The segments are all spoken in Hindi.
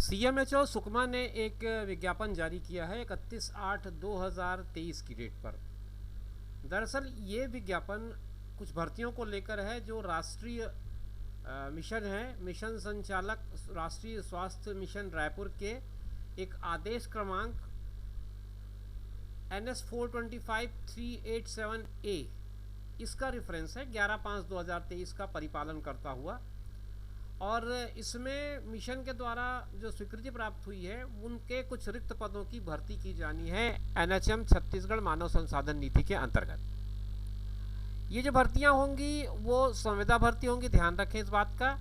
सीएमएचओ सुकमा ने एक विज्ञापन जारी किया है 31/8/2023 की डेट पर। दरअसल ये विज्ञापन कुछ भर्तियों को लेकर है जो राष्ट्रीय मिशन है। मिशन संचालक राष्ट्रीय स्वास्थ्य मिशन रायपुर के एक आदेश क्रमांक NS 425387A इसका रेफरेंस है 11/5/2023 का परिपालन करता हुआ। और इसमें मिशन के द्वारा जो स्वीकृति प्राप्त हुई है उनके कुछ रिक्त पदों की भर्ती की जानी है NHM छत्तीसगढ़ मानव संसाधन नीति के अंतर्गत। ये जो भर्तियां होंगी वो संविदा भर्ती होंगी, ध्यान रखें इस बात का,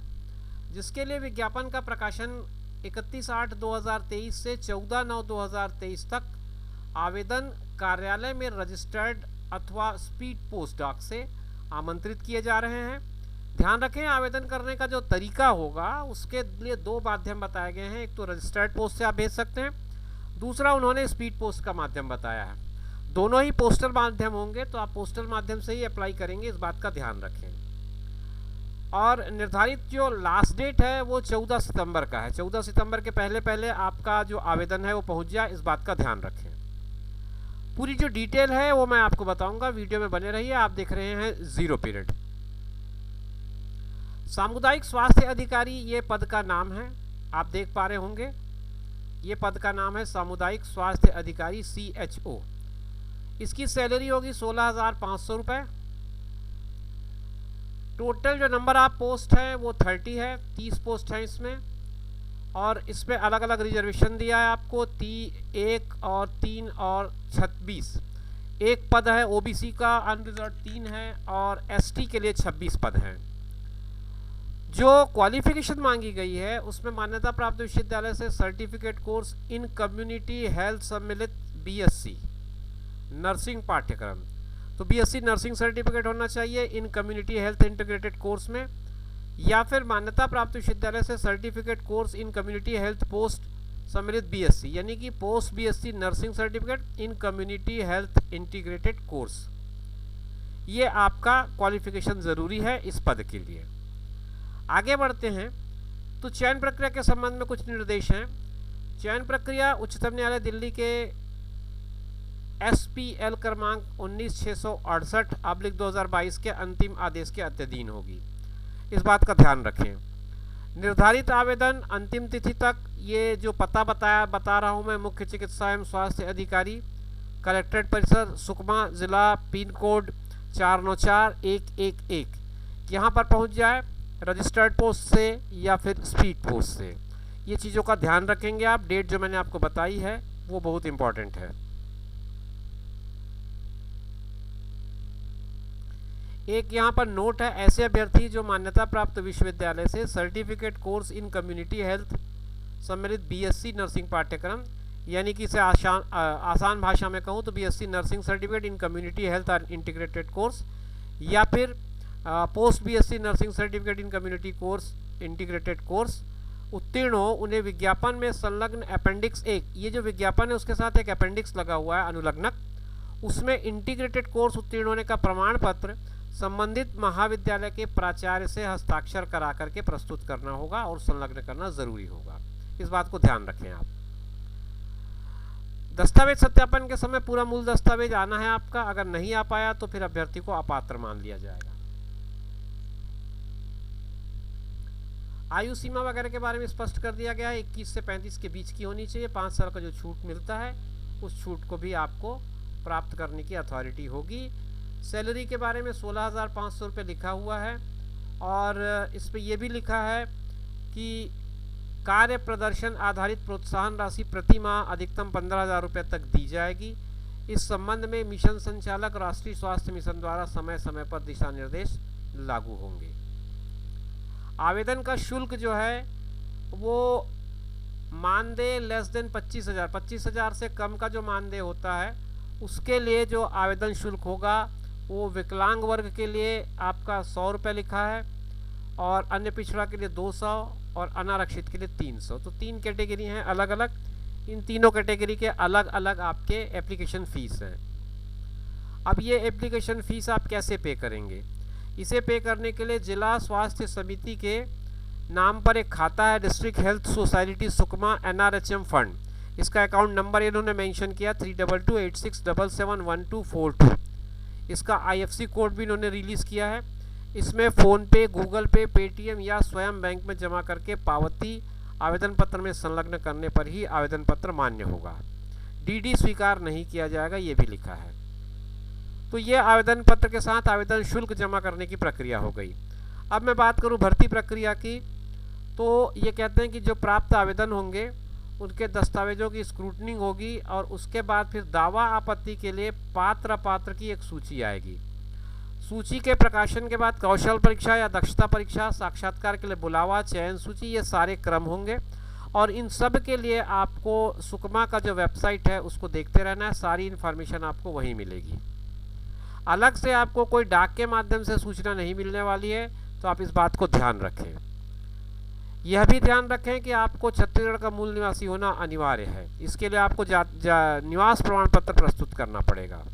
जिसके लिए विज्ञापन का प्रकाशन 31/8/2023 से 14/9/2023 तक आवेदन कार्यालय में रजिस्टर्ड अथवा स्पीड पोस्ट डाक से आमंत्रित किए जा रहे हैं। ध्यान रखें आवेदन करने का जो तरीका होगा उसके लिए दो माध्यम बताए गए हैं। एक तो रजिस्टर्ड पोस्ट से आप भेज सकते हैं, दूसरा उन्होंने स्पीड पोस्ट का माध्यम बताया है। दोनों ही पोस्टल माध्यम होंगे, तो आप पोस्टल माध्यम से ही अप्लाई करेंगे, इस बात का ध्यान रखें। और निर्धारित जो लास्ट डेट है वो 14 सितंबर का है। 14 सितंबर के पहले पहले आपका जो आवेदन है वो पहुंच जाए, इस बात का ध्यान रखें। पूरी जो डिटेल है वो मैं आपको बताऊंगा, वीडियो में बने रहिए। आप देख रहे हैं जीरो पीरियड। सामुदायिक स्वास्थ्य अधिकारी ये पद का नाम है, आप देख पा रहे होंगे। ये पद का नाम है सामुदायिक स्वास्थ्य अधिकारी CHO। इसकी सैलरी होगी 16,500 रुपये। टोटल जो नंबर ऑफ पोस्ट है वो 30 है, 30 पोस्ट हैं इसमें। और इसमें अलग अलग रिजर्वेशन दिया है आपको, 1 और 3 और 26। एक पद है OBC का अनरिजर्व 3 है, और ST के लिए 26 पद हैं। जो क्वालिफिकेशन मांगी गई है उसमें मान्यता प्राप्त विश्वविद्यालय से certificate course in community health सम्मिलित BSc नर्सिंग पाठ्यक्रम, तो BSc नर्सिंग सर्टिफिकेट होना चाहिए इन कम्युनिटी हेल्थ इंटीग्रेटेड कोर्स में, या फिर मान्यता प्राप्त विश्वविद्यालय से certificate course in community health post सम्मिलित BSc, यानी कि post BSc nursing certificate in community health integrated course. ये आपका क्वालिफिकेशन ज़रूरी है इस पद के लिए। आगे बढ़ते हैं तो चयन प्रक्रिया के संबंध में कुछ निर्देश हैं। चयन प्रक्रिया उच्चतम न्यायालय दिल्ली के SPL क्रमांक 19/668/2022 के अंतिम आदेश के अधीन होगी, इस बात का ध्यान रखें। निर्धारित आवेदन अंतिम तिथि तक, ये जो पता बता रहा हूँ मैं, मुख्य चिकित्सा एवं स्वास्थ्य अधिकारी, कलेक्ट्रेट परिसर सुकमा, जिला पिन कोड 494111, यहाँ पर पहुँच जाए रजिस्टर्ड पोस्ट से या फिर स्पीड पोस्ट से। ये चीज़ों का ध्यान रखेंगे आप। डेट जो मैंने आपको बताई है वो बहुत इंपॉर्टेंट है। एक यहाँ पर नोट है, ऐसे अभ्यर्थी जो मान्यता प्राप्त विश्वविद्यालय से certificate course in community health सम्मिलित BSc नर्सिंग पाठ्यक्रम, यानी कि इसे आसान भाषा में कहूँ तो BSc nursing certificate in community health integrated course, या फिर post BSc nursing certificate in community course integrated course उत्तीर्ण हो, उन्हें विज्ञापन में संलग्न अपेंडिक्स 1, ये जो विज्ञापन है उसके साथ एक अपेंडिक्स लगा हुआ है अनुलग्नक, उसमें इंटीग्रेटेड कोर्स उत्तीर्ण होने का प्रमाण पत्र संबंधित महाविद्यालय के प्राचार्य से हस्ताक्षर करा करके प्रस्तुत करना होगा और संलग्न करना जरूरी होगा, इस बात को ध्यान रखें आप। दस्तावेज सत्यापन के समय पूरा मूल दस्तावेज आना है आपका, अगर नहीं आ पाया तो फिर अभ्यर्थी को अपात्र मान लिया जाएगा। आयु सीमा वगैरह के बारे में स्पष्ट कर दिया गया है, 21 से 35 के बीच की होनी चाहिए। 5 साल का जो छूट मिलता है उस छूट को भी आपको प्राप्त करने की अथॉरिटी होगी। सैलरी के बारे में 16,500 रुपये लिखा हुआ है, और इस पर यह भी लिखा है कि कार्य प्रदर्शन आधारित प्रोत्साहन राशि प्रति माह अधिकतम 15,000 रुपये तक दी जाएगी। इस संबंध में मिशन संचालक राष्ट्रीय स्वास्थ्य मिशन द्वारा समय समय पर दिशा निर्देश लागू होंगे। आवेदन का शुल्क जो है वो मानदेय लेस देन 25,000 से कम का जो मानदेय होता है उसके लिए जो आवेदन शुल्क होगा वो विकलांग वर्ग के लिए आपका 100 रुपये लिखा है, और अन्य पिछड़ा के लिए 200 और अनारक्षित के लिए 300। तो 3 कैटेगरी हैं अलग अलग, इन तीनों कैटेगरी के अलग अलग आपके एप्लीकेशन फ़ीस हैं। अब ये एप्लीकेशन फ़ीस आप कैसे पे करेंगे? इसे पे करने के लिए जिला स्वास्थ्य समिति के नाम पर एक खाता है district health society Sukma NRHM fund. इसका अकाउंट नंबर इन्होंने मेंशन किया 3226771242। इसका IFSC कोड भी इन्होंने रिलीज़ किया है। इसमें फ़ोनपे, गूगल पे, पेटीएम या स्वयं बैंक में जमा करके पावती आवेदन पत्र में संलग्न करने पर ही आवेदन पत्र मान्य होगा। DD स्वीकार नहीं किया जाएगा, ये भी लिखा है। तो ये आवेदन पत्र के साथ आवेदन शुल्क जमा करने की प्रक्रिया हो गई। अब मैं बात करूं भर्ती प्रक्रिया की, तो ये कहते हैं कि जो प्राप्त आवेदन होंगे उनके दस्तावेजों की स्क्रूटनिंग होगी और उसके बाद फिर दावा आपत्ति के लिए पात्र की एक सूची आएगी। सूची के प्रकाशन के बाद कौशल परीक्षा या दक्षता परीक्षा, साक्षात्कार के लिए बुलावा, चयन सूची, ये सारे क्रम होंगे और इन सब के लिए आपको सुकमा का जो वेबसाइट है उसको देखते रहना है। सारी इन्फॉर्मेशन आपको वहीं मिलेगी। अलग से आपको कोई डाक के माध्यम से सूचना नहीं मिलने वाली है, तो आप इस बात को ध्यान रखें। यह भी ध्यान रखें कि आपको छत्तीसगढ़ का मूल निवासी होना अनिवार्य है। इसके लिए आपको निवास प्रमाण पत्र प्रस्तुत करना पड़ेगा।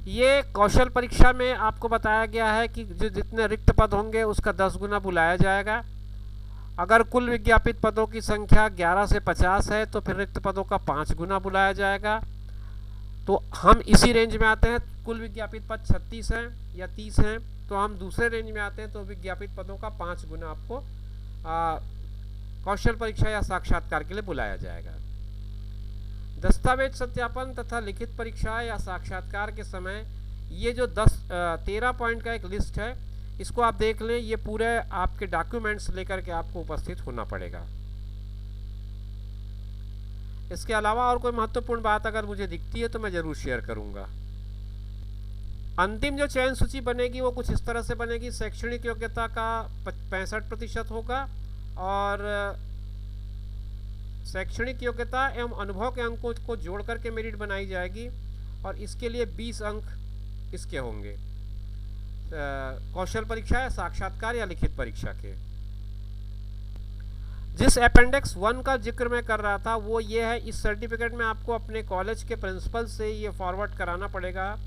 ये कौशल परीक्षा में आपको बताया गया है कि जो जितने रिक्त पद होंगे उसका 10 गुना बुलाया जाएगा। अगर कुल विज्ञापित पदों की संख्या 11 से 50 है तो फिर रिक्त पदों का 5 गुना बुलाया जाएगा। तो हम इसी रेंज में आते हैं। कुल विज्ञापित पद 36 हैं या 30 हैं, तो हम दूसरे रेंज में आते हैं। तो विज्ञापित पदों का 5 गुना आपको कौशल परीक्षा या साक्षात्कार के लिए बुलाया जाएगा। दस्तावेज सत्यापन तथा लिखित परीक्षा या साक्षात्कार के समय ये जो 13 पॉइंट का एक लिस्ट है, इसको आप देख लें। ये पूरे आपके डॉक्यूमेंट्स लेकर के आपको उपस्थित होना पड़ेगा। इसके अलावा और कोई महत्वपूर्ण बात अगर मुझे दिखती है तो मैं ज़रूर शेयर करूंगा। अंतिम जो चयन सूची बनेगी वो कुछ इस तरह से बनेगी। शैक्षणिक योग्यता का 65% होगा और शैक्षणिक योग्यता एवं अनुभव के अंकों को जोड़ करके मेरिट बनाई जाएगी और इसके लिए 20 अंक इसके होंगे कौशल परीक्षा या साक्षात्कार या लिखित परीक्षा के। जिस अपेंडिक्स 1 का जिक्र मैं कर रहा था वो ये है। इस सर्टिफिकेट में आपको अपने कॉलेज के प्रिंसिपल से ये फॉरवर्ड कराना पड़ेगा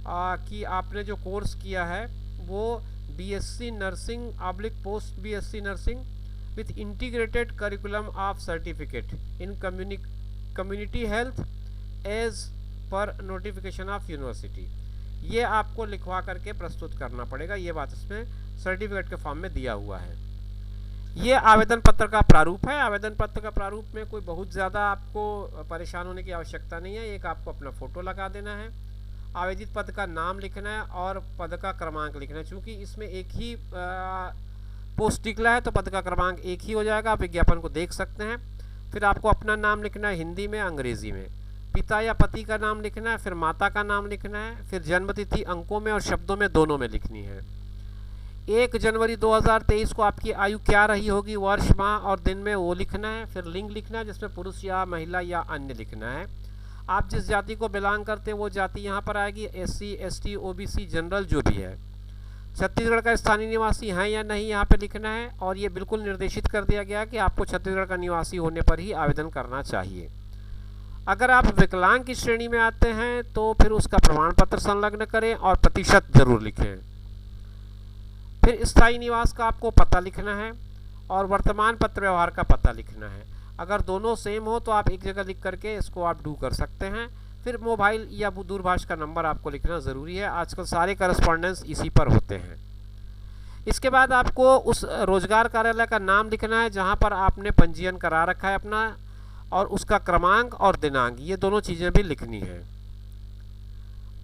कि आपने जो कोर्स किया है वो BSc nursing / post BSc nursing with integrated curriculum of certificate in community health as per notification of university, ये आपको लिखवा करके प्रस्तुत करना पड़ेगा। ये बात इसमें सर्टिफिकेट के फॉर्म में दिया हुआ है। ये आवेदन पत्र का प्रारूप है। आवेदन पत्र का प्रारूप में कोई बहुत ज़्यादा आपको परेशान होने की आवश्यकता नहीं है। एक आपको अपना फ़ोटो लगा देना है, आवेदित पद का नाम लिखना है और पद का क्रमांक लिखना है। चूँकि इसमें एक ही पोस्ट निकला है तो पद का क्रमांक एक ही हो जाएगा। आप विज्ञापन को देख सकते हैं। फिर आपको अपना नाम लिखना है हिंदी में, अंग्रेज़ी में। पिता या पति का नाम लिखना है, फिर माता का नाम लिखना है, फिर जन्मतिथि अंकों में और शब्दों में दोनों में लिखनी है। 1 जनवरी 2023 को आपकी आयु क्या रही होगी, वर्ष, माह और दिन में वो लिखना है। फिर लिंग लिखना है जिसमें पुरुष या महिला या अन्य लिखना है। आप जिस जाति को बिलोंग करते हैं वो जाति यहाँ पर आएगी, SC ST OBC जनरल जो भी है। छत्तीसगढ़ का स्थानीय निवासी हैं या नहीं यहाँ पे लिखना है और ये बिल्कुल निर्देशित कर दिया गया कि आपको छत्तीसगढ़ का निवासी होने पर ही आवेदन करना चाहिए। अगर आप विकलांग की श्रेणी में आते हैं तो फिर उसका प्रमाण पत्र संलग्न करें और प्रतिशत जरूर लिखें। फिर स्थायी निवास का आपको पता लिखना है और वर्तमान पत्र व्यवहार का पता लिखना है। अगर दोनों सेम हो तो आप एक जगह लिख करके इसको आप डू कर सकते हैं। फिर मोबाइल या दूरभाष का नंबर आपको लिखना ज़रूरी है। आजकल सारे करस्पॉन्डेंस इसी पर होते हैं। इसके बाद आपको उस रोजगार कार्यालय का नाम लिखना है जहां पर आपने पंजीयन करा रखा है अपना, और उसका क्रमांक और दिनांक, ये दोनों चीज़ें भी लिखनी है।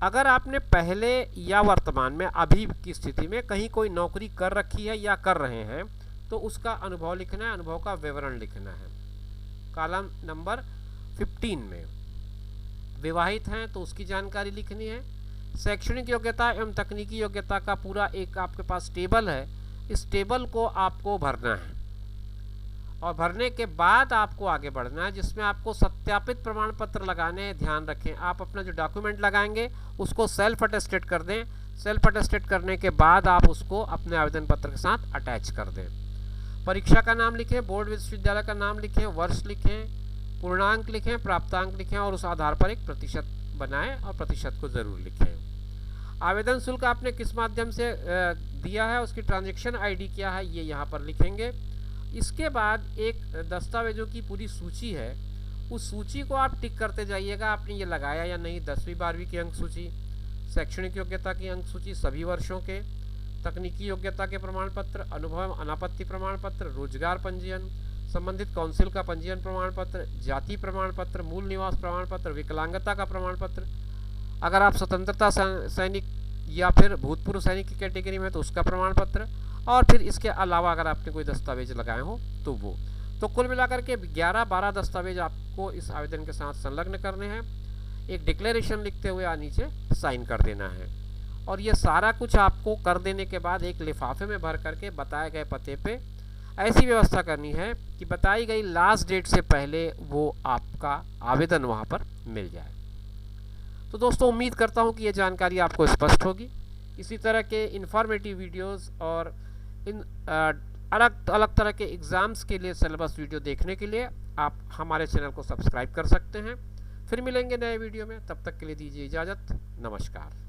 अगर आपने पहले या वर्तमान में अभी की स्थिति में कहीं कोई नौकरी कर रखी है या कर रहे हैं तो उसका अनुभव लिखना है, अनुभव का विवरण लिखना है। कॉलम नंबर 15 में विवाहित हैं तो उसकी जानकारी लिखनी है। शैक्षणिक योग्यता एवं तकनीकी योग्यता का पूरा एक आपके पास टेबल है। इस टेबल को आपको भरना है और भरने के बाद आपको आगे बढ़ना है, जिसमें आपको सत्यापित प्रमाण पत्र लगाने हैं। ध्यान रखें, आप अपना जो डॉक्यूमेंट लगाएंगे उसको सेल्फ अटेस्टेड कर दें। सेल्फ अटेस्टेड करने के बाद आप उसको अपने आवेदन पत्र के साथ अटैच कर दें। परीक्षा का नाम लिखें, बोर्ड विश्वविद्यालय का नाम लिखें, वर्ष लिखें, पूर्णांक लिखें, प्राप्तांक लिखें और उस आधार पर एक प्रतिशत बनाएं और प्रतिशत को ज़रूर लिखें। आवेदन शुल्क आपने किस माध्यम से दिया है, उसकी ट्रांजैक्शन आईडी क्या है, ये यहाँ पर लिखेंगे। इसके बाद एक दस्तावेजों की पूरी सूची है, उस सूची को आप टिक करते जाइएगा आपने ये लगाया या नहीं। 10वीं 12वीं की अंक सूची, शैक्षणिक योग्यता की अंक सूची सभी वर्षों के, तकनीकी योग्यता के प्रमाण पत्र, अनुभव अनापत्ति प्रमाण पत्र, रोजगार पंजीयन, संबंधित काउंसिल का पंजीयन प्रमाण पत्र, जाति प्रमाण पत्र, मूल निवास प्रमाण पत्र, विकलांगता का प्रमाण पत्र, अगर आप स्वतंत्रता सैनिक या फिर भूतपूर्व सैनिक की कैटेगरी में तो उसका प्रमाण पत्र, और फिर इसके अलावा अगर आपने कोई दस्तावेज लगाए हो तो वो। तो कुल मिलाकर के 11-12 दस्तावेज आपको इस आवेदन के साथ संलग्न करने हैं। एक डिक्लेरेशन लिखते हुए नीचे साइन कर देना है, और ये सारा कुछ आपको कर देने के बाद एक लिफाफे में भर करके बताए गए पते पे ऐसी व्यवस्था करनी है कि बताई गई लास्ट डेट से पहले वो आपका आवेदन वहाँ पर मिल जाए। तो दोस्तों, उम्मीद करता हूँ कि ये जानकारी आपको स्पष्ट होगी। इसी तरह के इन्फॉर्मेटिव वीडियोस और इन अलग अलग तरह के एग्ज़ाम्स के लिए सिलेबस वीडियो देखने के लिए आप हमारे चैनल को सब्सक्राइब कर सकते हैं। फिर मिलेंगे नए वीडियो में, तब तक के लिए दीजिए इजाज़त। नमस्कार।